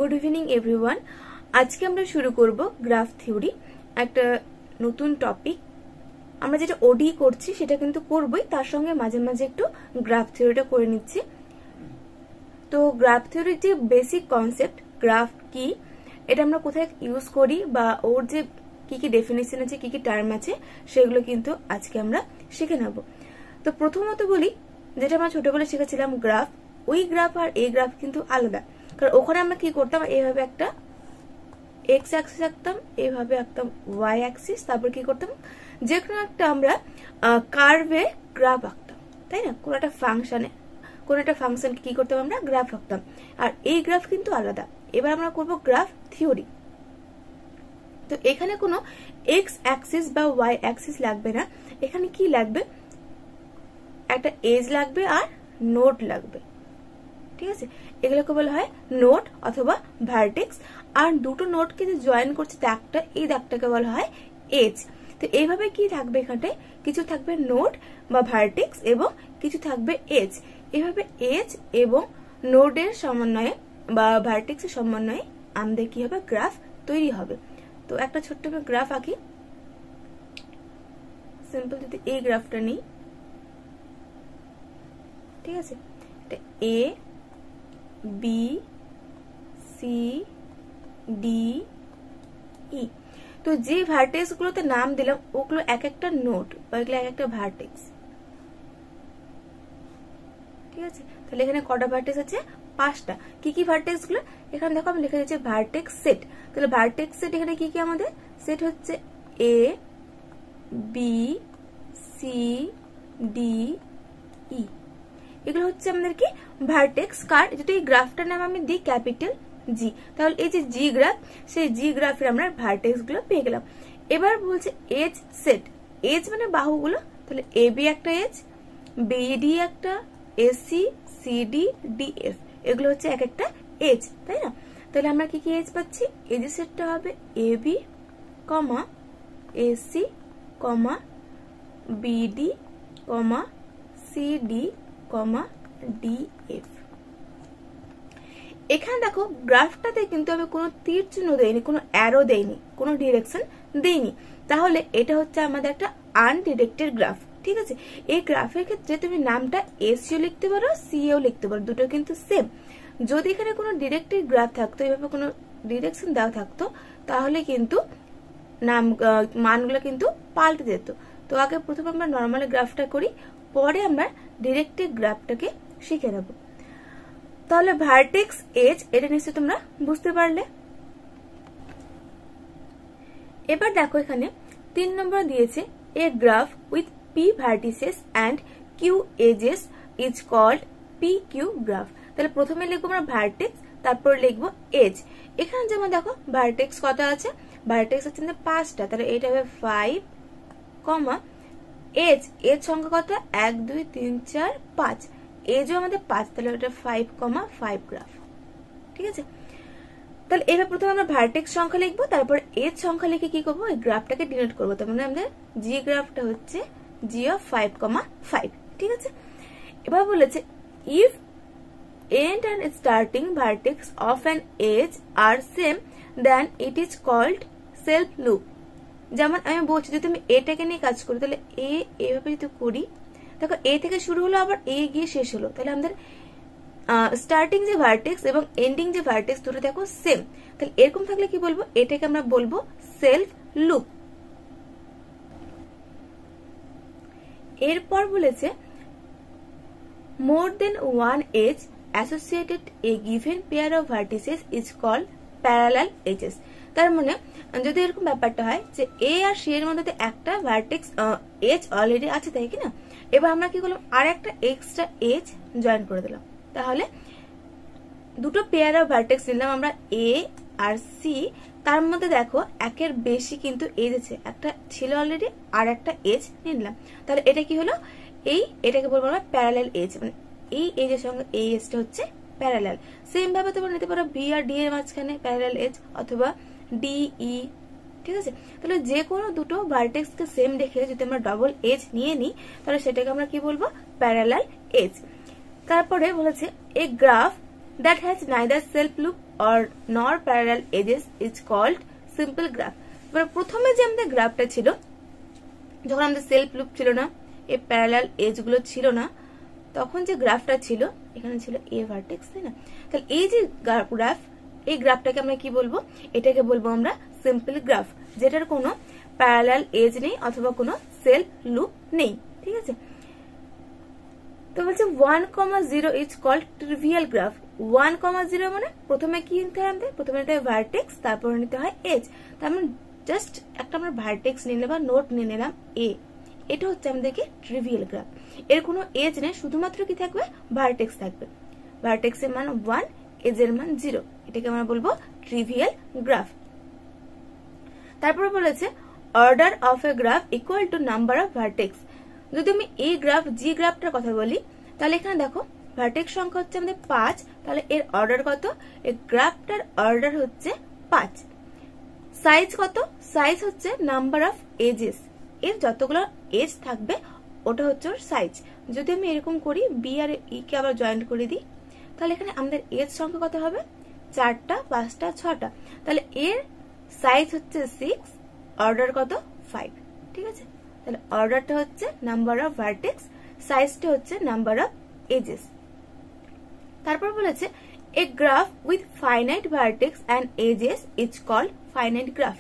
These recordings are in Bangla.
Good evening everyone. आज के আমরা শুরু করব গ্রাফ থিওরি, একটা নতুন টপিক। আমরা যেটা ওডি করছি সেটা কিন্তু করবই, তার সঙ্গে মাঝে মাঝে একটু গ্রাফ থিওরিটা করে নিচ্ছি। তো গ্রাফ থিওরির যে বেসিক কনসেপ্ট, গ্রাফ কি, এটা আমরা কোথায় ইউজ করি বা ওর যে কি কি ডেফিনেশন আছে, কি কি টার্ম আছে, সেগুলো কিন্তু আজকে আমরা শিখে নেব। তো প্রথমত বলি, যেটা আমরা ছোটবেলায় শিখেছিলাম গ্রাফ, ওই গ্রাফ আর এই গ্রাফ কিন্তু আলাদা। কারণ ওখানে আমরা কি করতাম, এইভাবে একটা এক্স অ্যাক্সিস আঁকতাম, এইভাবে আঁকতাম ওয়াই অ্যাক্সিস, তারপর কি করতাম, যে কোনো একটা আমরা কার্ভে গ্রাফ আঁকতাম, তাই না? কোনো একটা ফাংশন কি করতাম, আমরা গ্রাফ আঁকতাম। আর এই গ্রাফ কিন্তু আলাদা। এবার আমরা করব গ্রাফ থিওরি। তো এখানে কোনো এক্স অ্যাক্সিস বা ওয়াই অ্যাক্সিস লাগবে না। এখানে কি লাগবে, একটা এজ লাগবে আর নোড লাগবে, ঠিক আছে? এগুলোকে বলা হয় নোড অথবা ভার্টেক্স। আর দুটো নোডকে যে জয়েন করছে দাগটা, এই দাগটাকে বলা হয় এজ। তো এইভাবে কি থাকবে, এখানে কিছু থাকবে নোড বা ভার্টেক্স এবং কিছু থাকবে এজ। এভাবে এজ এবং নোডের সমন্বয়ে বা ভার্টেক্সের সমন্বয়ে আমাদের কি হবে, গ্রাফ তৈরি হবে। তো একটা ছোট্ট গ্রাফ আঁকি। সিম্পল যদি এই গ্রাফটা নিই, ঠিক আছে, এটা A B C D E. তো যে ভার্টেক্স গুলোতে নাম দিলাম ওগুলো এক একটা নোড বা এগুলো এক একটা ভার্টেক্স, ঠিক আছে? তাহলে এখানে কটা ভার্টেক্স আছে, 5টা। কি কি ভার্টেক্স গুলো, এখানে দেখো আমি লিখে দিচ্ছি ভার্টেক্স সেট। তাহলে ভার্টেক্স সেট এখানে কি কি আমাদের সেট হচ্ছে, A B C D E. এগুলো হচ্ছে আমাদের কি ভার্টেক্স কার। যদি এই গ্রাফটার নাম আমি দিই ক্যাপিটাল জি, তাহলে এই যে জি গ্রাফ, সেই জি গ্রাফের আমরা ভার্টেক্স গুলো পেয়ে গেলাম। এবার বলছে এজ সেট। এজ মানে বাহুগুলো, তাহলে এ বি একটা এজ, বিডি একটা, এসি সিডি ডিএফ, এগুলো হচ্ছে এক একটা এজ, তাই না? তাহলে আমরা কি কি এজ পাচ্ছি, এজ সেটটা হবে A B comma AC comma BD comma CD comma DF. এখানে দেখো গ্রাফটাতে কিন্তু আমি কোনো তীর চিহ্ন দেইনি, কোনো অ্যারো দেইনি, কোনো ডিরেকশন দেইনি। তাহলে এটা হচ্ছে আমাদের একটা আনডিরেক্টেড গ্রাফ, ঠিক আছে? এই গ্রাফের ক্ষেত্রে তুমি নামটা এসিও লিখতে পারো, সিও লিখতে পারো, দুটো কিন্তু সেম। যদি এখানে কোনো ডিরেক্টেড গ্রাফ থাকতো, এভাবে কোনো ডিরেকশন দেওয়া থাকতো, তাহলে কিন্তু মানগুলো কিন্তু পাল্টে যেত। তো আগে প্রথমে আমরা নর্মাল গ্রাফটা করি, পরে আমরা ডিরেক্টেড গ্রাফটাকে শিখে নেব। তাহলে ভার্টেক্স এজ, এটা নিশ্চয়ই তোমরা বুঝতে পারলে। এবার দেখো এখানে 3 নম্বর দিয়েছে, a graph with P vertices and Q edges is called P Q graph. তাহলে প্রথমে লিখবো আমরা ভার্টেক্স, তারপর লিখবো এজ। এখানে যেমন দেখো ভার্টেক্স কত আছে, ভার্টেক্স হচ্ছে 5টা, তাহলে এটা হবে 5 কমা এজ, এজ সংখ্যা কত, 1 2 3 4 5, এজও আমাদের 5, তাহলে এটা 5,5 গ্রাফ, ঠিক আছে? তাহলে এবার প্রথমে আমরা ভার্টেক্স সংখ্যা লিখবো, তারপর এজ সংখ্যা লিখে কি করবো, এই গ্রাফটাকে ডিনোট করবো। তার মানে আমাদের জি গ্রাফটা হচ্ছে জি অফ 5,5, ঠিক আছে? এবার বলেছে if end and starting vertex of an edge are same then it is called self loop। যেমন আমি বলছি, যদি তুমি এটাকে নিয়ে কাজ করি, তাহলে এভাবে যদি করি, দেখো এ থেকে শুরু হলো আবার এ গিয়ে শেষ হলো, তাহলে আমাদের স্টার্টিং যে ভার্টেক্স এবং এন্ডিং যে ভার্টেক্স দুটো দেখো সেম। তাহলে এরকম থাকলে কি বলবো, এটাকে আমরা বলবো সেলফ লুপ। এরপর বলেছে more than one edge associated a given pair of vertices is called parallel edges। তার মানে যদি এরকম ব্যাপারটা হয় যে এ আর সি এর মধ্যে একটা ভার্টেক্স এজ অলরেডি আছে, তাই কি না? এবার আমরা কি করলাম, আর একটা এক্সট্রা এজ জয়েন করে দিলাম। তাহলে দুটো পেয়ার অফ ভার্টেক্স নিলাম আমরা এ আর সি, তার মধ্যে দেখো একের বেশি কিন্তু এজ আছে, একটা ছিল অলরেডি আর একটা এজ নিলাম। তাহলে এটা কি হলো, এটাকে বলবো আমরা প্যারালাল এজ, মানে এই এজের সঙ্গে এই এজটা হচ্ছে প্যারালাল। সেম ভাবে তোমরা নিতে পারো বি আর ডি এর মাঝখানে প্যারালাল এজ, অথবা ডি ই, ঠিক আছে? তাহলে যে কোনো দুটো ভার্টেক্স কে সেম রেখে যদি আমরা ডবল এজ নিয়ে নিই, তাহলে সেটাকে আমরা কি বলবো, প্যারালাল এজ। তারপরে বলেছে a graph that has neither self loop or nor parallel edges is called simple graph. এবার প্রথমে যে আমাদের গ্রাফটা ছিল, যখন আমাদের সেলফ লুপ ছিল না, এই প্যারালাল এজ গুলো ছিল না, তখন যে গ্রাফটা ছিল এখানে ছিল এ ভার্টেক্স, তাই না? তাহলে এই যে গ্রাফ, এই গ্রাফটাকে আমরা কি বলবো? এটাকে বলবো আমরা সিম্পল গ্রাফ, যেটার কোনো প্যারালাল এজ নেই অথবা কোনো সেলফ লুপ নেই, ঠিক আছে? তো বলছে 1,0 ইজ কল্ড ট্রিভিয়াল গ্রাফ। 1,0 মানে প্রথমে কি নিতে হয় আমাদের? প্রথমে নিতে হয় ভার্টেক্স, তারপরে নিতে হয় এজ। তার মানে জাস্ট একটা আমরা ভার্টেক্স নিয়ে নিলাম, নোট নিয়ে নিলাম এ, এটা হচ্ছে আমাদেরকে ট্রিভিয়াল গ্রাফ। এর কোনো এজ নেই, শুধুমাত্র কি থাকবে? ভার্টেক্স থাকবে। ভার্টেক্সের মান 1, এজের মান 0, এটাকে আমরা বলবো ট্রিভিয়াল গ্রাফ। তারপরে বলেছে order of A graph equal to number of vertex. যদি আমি এই গ্রাফ জি গ্রাফটার কথা বলি, তাহলে এখানে দেখো ভার্টেক্স সংখ্যা হচ্ছে আমাদের 5, তাহলে এর অর্ডার কত? এই গ্রাফটার অর্ডার হচ্ছে 5। সাইজ কত? সাইজ হচ্ছে নাম্বার অফ এজেস, এর যতগুলো এজ থাকবে ওটা হচ্ছে ওর সাইজ। যদি আমি এরকম করি, বি আর ই কে আবার জয়েন্ট করে দিই, তাহলে এখানে আমাদের এজ সংখ্যা কত হবে? 4টা, 5টা, 6টা। তাহলে এর সাইজ হচ্ছে 6, অর্ডার কত? 5, ঠিক আছে? তাহলে অর্ডারটা হচ্ছে নাম্বার অফ ভার্টেক্স, সাইজটা হচ্ছে নাম্বার অফ এজেস। তারপর বলেছে a graph with finite vertex and edges is called finite graph.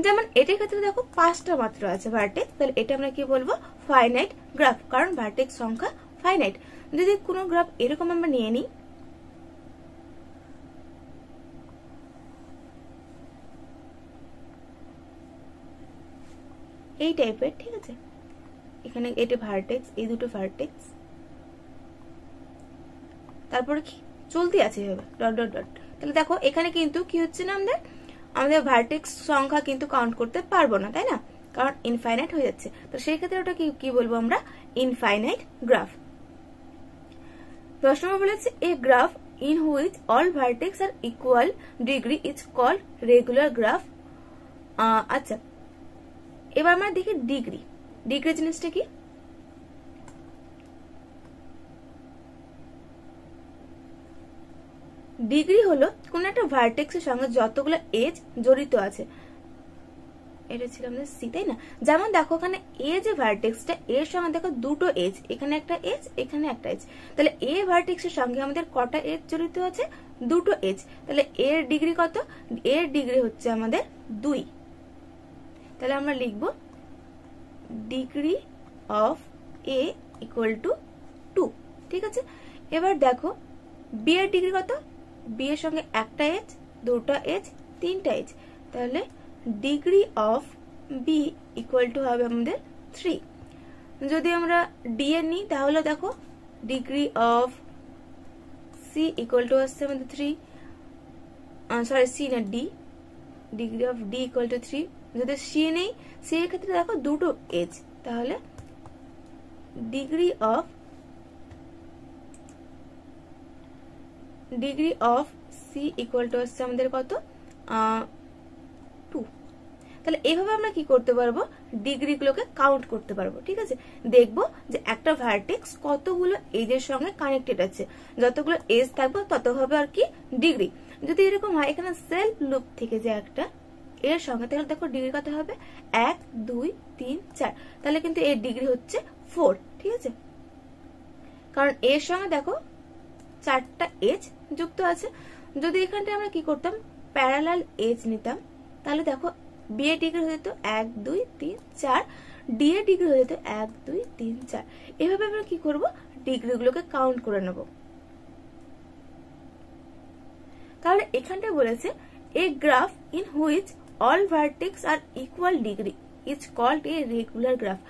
যেমন এটার ক্ষেত্রে দেখো 5টা মাত্র আছে ভার্টেক্স, তাহলে এটা আমরা কি বলবো? ফাইনাইট গ্রাফ, কারণ ভার্টেক্স সংখ্যা ফাইনাইট। যদি কোনো গ্রাফ এরকম আমরা নিয়ে নিই, এই টাইপের, ঠিক আছে? এখানে এটা ভার্টেক্স, এই দুটো ভার্টেক্স, তারপরে কি চলতি আছে এভাবে ডট ডট ডট। তাহলে দেখো এখানে কিন্তু কি হচ্ছে না, আমাদের ভার্টেক্স সংখ্যা কিন্তু কাউন্ট করতে পারবো না, তাই না? কারণ ইনফাইনাইট হয়ে যাচ্ছে। তো সেই ক্ষেত্রে ওটা কি বলবো আমরা? Infinite graph. 10 নম্বর বলেছে a graph in which all vertex are equal degree is called regular graph. আচ্ছা, এবার আমরা দেখি ডিগ্রি। ডিগ্রি জিনিসটা কি? ডিগ্রি হলো কোন একটা ভার্টেক্সের সঙ্গে যতগুলো এজ জড়িত আছে। এটা ছিল আমাদের সি, তাই না? যেমন দেখো এখানে এ যে ভার্টেক্সটা, এর সঙ্গে দেখো দুটো এজ, এখানে একটা এজ, এখানে একটা এজ। তাহলে এ ভার্টেক্সের সঙ্গে আমাদের কটা এজ জড়িত আছে? দুটো এজ। তাহলে এর ডিগ্রি কত? এর ডিগ্রি হচ্ছে আমাদের 2। তাহলে আমরা লিখব degree of A equal two 2, ঠিক আছে? এবার দেখো বি এর ডিগ্রি কত? বি এর সঙ্গে একটা এজ, দুটা এজ, তিনটা এজ। তাহলে degree of B equal to হবে আমাদের 3। যদি আমরা ডি এর নিই, তাহলে দেখো degree of C equal to আসছে আমাদের 3, সরি সি না D, degree of D equal to 3। যদি সি নেই, সি এর ক্ষেত্রে দেখো দুটো এজ, তাহলে degree of C equal to আসছে আমাদের কত? 2। তাহলে এইভাবে আমরা কি করতে পারবো? ডিগ্রি গুলোকে কাউন্ট করতে পারবো, ঠিক আছে? দেখবো যে একটা ভার্টেক্স কতগুলো এজের সঙ্গে কানেক্টেড আছে, যতগুলো এজ থাকবে তত হবে আর কি ডিগ্রি। যদি এরকম হয় এখানে সেলফ লুপ থেকে যে একটা এর সঙ্গে, তাহলে দেখো ডিগ্রি কত হবে? 1, 2, 3, 4। তাহলে কিন্তু এর ডিগ্রি হচ্ছে 4, ঠিক আছে? কারণ এর সঙ্গে দেখো 4টা এজ যুক্ত আছে। যদি এখানটা আমরা কি করতাম? প্যারালাল এজ নিতাম, তাহলে দেখো বি এর ডিগ্রি হয়ে যেত 1, 2, 3, 4, ডি এর ডিগ্রি হয়ে যেত 1, 2, 3, 4। এভাবে আমরা কি করব? ডিগ্রিগুলোকে কাউন্ট করে নেব। কারণ এখানটা বলেছে a graph in which all vertex are equal degree is called a regular graph.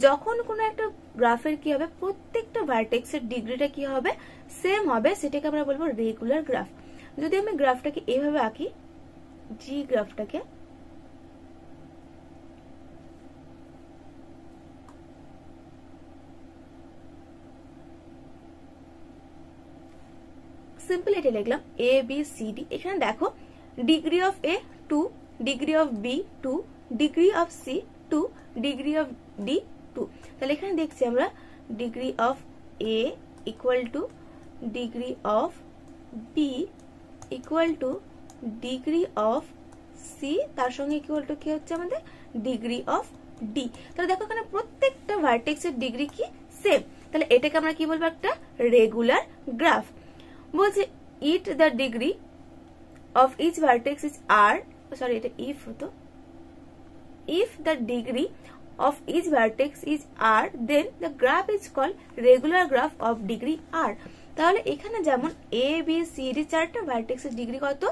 যখন কোনো একটা গ্রাফের কি হবে? প্রত্যেকটা ভার্টেক্সের ডিগ্রিটা কি হবে? সেম হবে, সেটাকে আমরা বলবো রেগুলার গ্রাফ। যদি আমি গ্রাফটাকে এইভাবে আঁকি, জি গ্রাফটাকে, সিম্পল এটা লিখলাম এ বি সি ডি। এখানে দেখো degree of A 2, degree of B 2, degree of C 2, degree of D 2। তাহলে এখানে দেখছি আমরা degree of A equal to degree of B equal to degree of C, তার সঙ্গে ইকুয়াল টু কি হচ্ছে আমাদের ডিগ্রি অফ ডি। তাহলে দেখো এখানে প্রত্যেকটা ভার্টেক্সের ডিগ্রি কি সেম, তাহলে এটাকে আমরা কি বলবো একটা রেগুলার গ্রাফ। বলছে it the degree of each vertex is r, sorry এটা ইফ হতো, if the degree of each vertex is r then the graph is called regular graph of degree r। তাহলে এখানে যেমন a b c d চারটা ভার্টেক্সের ডিগ্রি কত,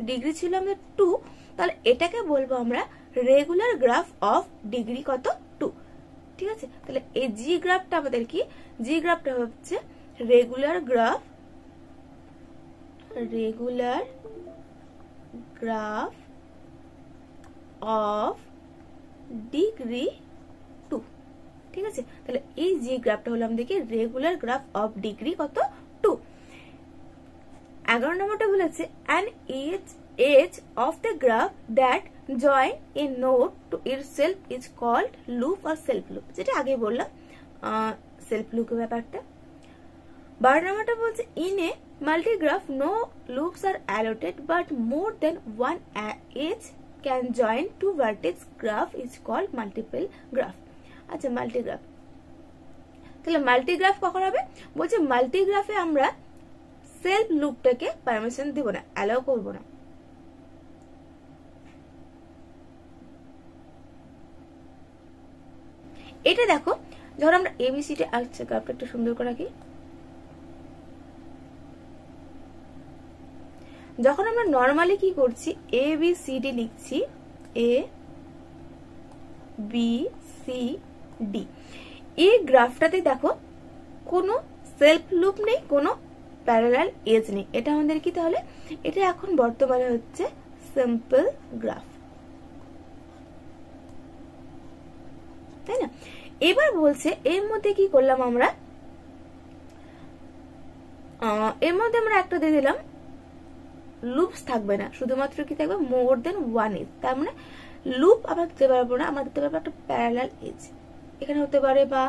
ডিগ্রি ছিল আমাদের 2, তাহলে এটাকে বলবো আমরা রেগুলার গ্রাফ অফ ডিগ্রি কত 2। ঠিক আছে, তাহলে এই জি গ্রাফটা আমাদের কি, জি গ্রাফটা হচ্ছে regular graph, regular graph of degree 2। ঠিক আছে, তাহলে এই জি গ্রাফটা হলো আমাদের কি রেগুলার গ্রাফ অফ ডিগ্রি কত 2। 11 নম্বরটা বলেছে an edge of the graph that join a node to itself is called loop or self loop, যেটা আগে বললাম সেলফ লুপের ব্যাপারটা। 12 নম্বরটা বলছে in a multigraph no loops are allotted but more than one edge can join two vertex graph is called multiple graph। আচ্ছা মাল্টিগ্রাফ, তাহলে মাল্টিগ্রাফ কখন হবে, বলছে মাল্টিগ্রাফে আমরা সেলফ লুপটাকে পারমিশন দিব না, অ্যালাউ করব না। এটা দেখো যখন আমরা এবিসিডি, আচ্ছা গ্রাফটা একটু সুন্দর করে রাখি, যখন আমরা নরমালি কি করছি এ বি সি ডি লিখছি, এ বি সি ডি, এই গ্রাফটাতে দেখো কোনো সেলফ লুপ নেই, কোনো প্যারালাল এজ নেই, এটা আমাদের কি, তাহলে এটা এখন বর্তমানে হচ্ছে সিম্পল গ্রাফ, তাই না। এবার বলছে এর মধ্যে কি করলাম আমরা, এর মধ্যে আমরা একটা দিয়ে দিলাম লুপস থাকবে না, শুধুমাত্র কি থাকবে মোর দেন ওয়ান এজ, তার মানে লুপ আমরা দিতে পারবো না, আমরা দিতে পারবো একটা প্যারালাল এজ, এখানে হতে পারে বা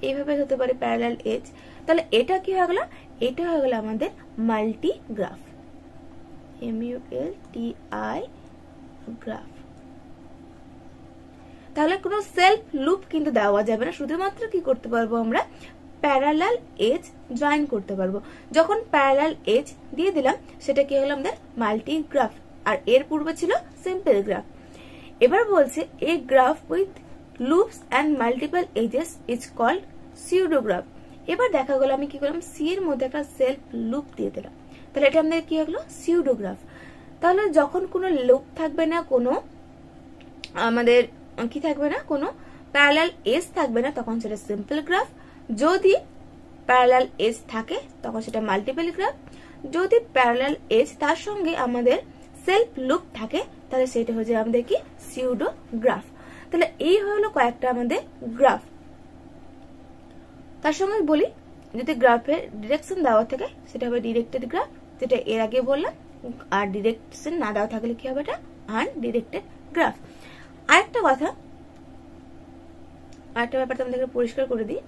এইভাবে হতে পারে প্যারালাল এজ। তাহলে এটা কি হয়ে গেল, এটা হয়ে গেল আমাদের মাল্টি গ্রাফ, MULTI গ্রাফ। তাহলে কোনো সেলফ লুপ কিন্তু দেওয়া যাবে না, শুধুমাত্র কি করতে পারবো আমরা প্যারালাল এজ জয়েন করতে পারবো। যখন প্যারালাল এজ দিয়ে দিলাম সেটা কি হলো আমাদের মাল্টি গ্রাফ, আর এর পূর্বে ছিল সিম্পল গ্রাফ। এবার বলছে a graph with loops and multiple edges is called pseudograph. এবার দেখা গেল আমি কি করলাম, সি এর মধ্যে একটা সেলফ লুপ দিয়ে দিলাম, তাহলে এটা আমাদের কি হলো সিউডোগ্রাফ। তাহলে যখন কোনো লুপ থাকবে না, কোনো আমাদের কি থাকবে না, কোনো প্যারালাল এজ থাকবে না, তখন সেটা সিম্পল গ্রাফ। যদি প্যারালাল এজ থাকে তখন সেটা মাল্টিপল গ্রাফ। যদি প্যারালাল এজ তার সঙ্গে আমাদের সেলফ লুপ থাকে তাহলে সেটা হচ্ছে আমাদের কি সিউডো গ্রাফ। তাহলে এই হলো কয়েকটা আমাদের গ্রাফ। তার সঙ্গে বলি যদি গ্রাফের ডিরেকশন দেওয়া থাকে সেটা হবে ডিরেক্টেড গ্রাফ, যেটা এর আগে বললাম, আর ডিরেকশন না দেওয়া থাকলে কি হবে, এটা আনডিরেক্টেড গ্রাফ। আরেকটা কথা, আরেকটা ব্যাপারটা আমাদেরকে পরিষ্কার করে দিই,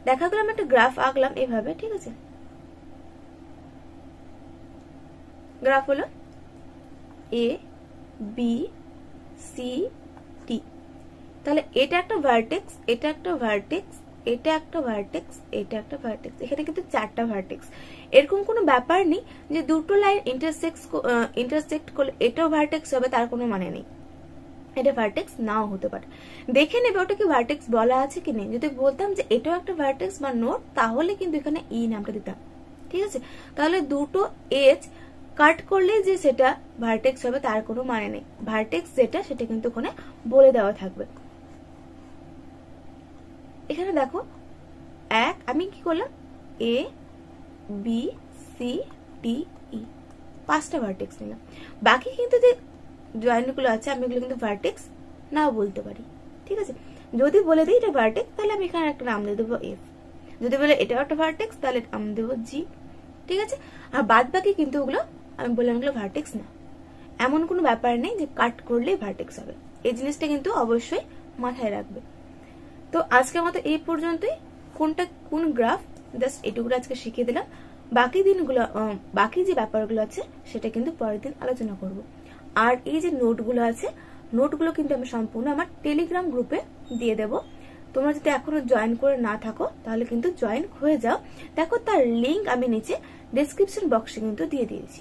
দেখা গেল আমি একটা গ্রাফ আঁকলাম এভাবে, ঠিক আছে, গ্রাফ হলো এ বি সি ডি, তাহলে এটা একটা ভার্টেক্স, এটা একটা ভার্টেক্স, এটা একটা ভার্টেক্স, এটা একটা ভার্টেক্স, এখানে কিন্তু চারটা ভার্টেক্স। এরকম কোনো ব্যাপার নেই যে দুটো লাইন ইন্টারসেক্ট করলে এটাও ভার্টেক্স হবে, তার কোনো মানে নেই, এটা ভার্টেক্স নাও হতে পারে। দেখে নেবে ওটা কি ভার্টেক্স বলা আছে কি নেই। যদি বলতাম যে এটাও একটা ভার্টেক্স বা নোড, তাহলে কিন্তু এখানে ই নামটা দিতাম, ঠিক আছে। তাহলে দুটো এজ কাট করলে যে সেটা ভার্টেক্স হবে তার কোনো মানে নেই, ভার্টেক্স যেটা সেটা কিন্তু ওখানে বলে দেওয়া থাকবে। এখানে দেখো আমি কি করলাম, A B C D E, পাঁচটা ভার্টেক্স নিলাম। বাকি কিন্তু যে জয়েন্ট গুলো আছে আমি এগুলো কিন্তু ভার্টেক্স নাও বলতে পারি, ঠিক আছে। যদি বলে দিই এটা ভার্টেক্স তাহলে আমি এখানে একটা নাম দিয়ে দেবো এফ, যদি বলে এটাও একটা ভার্টেক্স তাহলে নাম দেবো জি, ঠিক আছে। আর বাদ বাকি কিন্তু ওগুলো আমি বললাম এগুলো ভার্টেক্স না, এমন কোনো ব্যাপার নেই যে কাট করলেই ভার্টেক্স হবে, এই জিনিসটা কিন্তু অবশ্যই মাথায় রাখবে। তো আজকের মতো এই পর্যন্তই। কোনটা কোন গ্রাফ জাস্ট এটুকু আজকে শিখিয়ে দিলাম। বাকি দিনগুলো বাকি যে ব্যাপারগুলো আছে সেটা কিন্তু পরের দিন আলোচনা করব। আর এই যে নোটগুলো আছে, নোটগুলো কিন্তু আমি সম্পূর্ণ আমার টেলিগ্রাম গ্রুপে দিয়ে দেব। তোমরা যদি এখনো জয়েন করে না থাকো তাহলে কিন্তু জয়েন হয়ে যাও। দেখো তার লিঙ্ক আমি নিচে ডেসক্রিপশন বক্সে কিন্তু দিয়ে দিয়েছি।